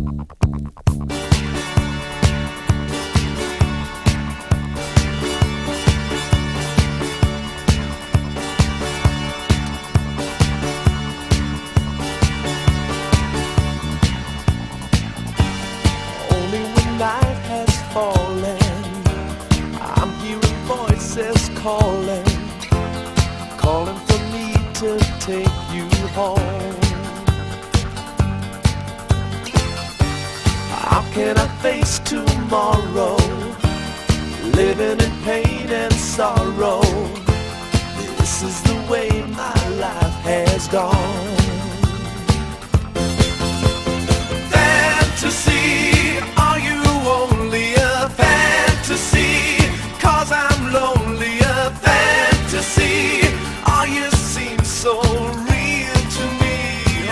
Only when night has fallen, I'm hearing voices calling, calling for me to take you home. How can I face tomorrow, living in pain and sorrow? This is the way my life has gone. Fantasy, are you only a fantasy? 'Cause I'm lonely, a fantasy. Are you seem so real to me,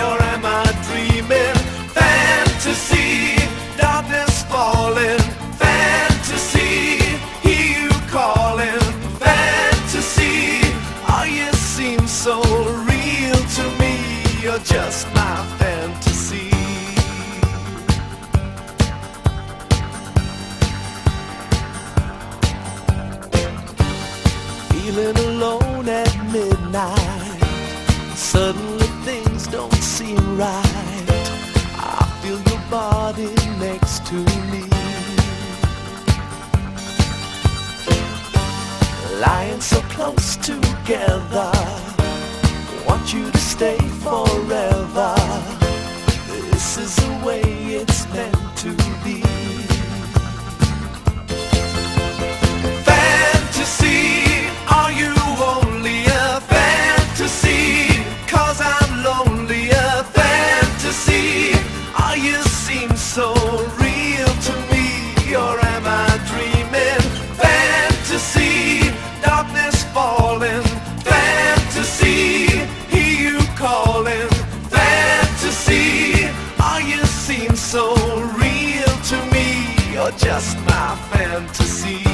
or am I dreaming? Fantasy, darkness falling. Fantasy, hear you calling. Fantasy, are you seem so real to me? You're just my fantasy. Feeling alone at midnight, suddenly things don't seem right. I feel your body next to me, lying so close together. Want you to stay forever. This is the way it's meant to be. Fantasy, are you only a fantasy? 'Cause I'm lonely, a fantasy. Are you seem so real to me, or am I dreaming? Fantasy, darkness falling. Fantasy, hear you calling. Fantasy, are you seem so real to me? You're just my fantasy.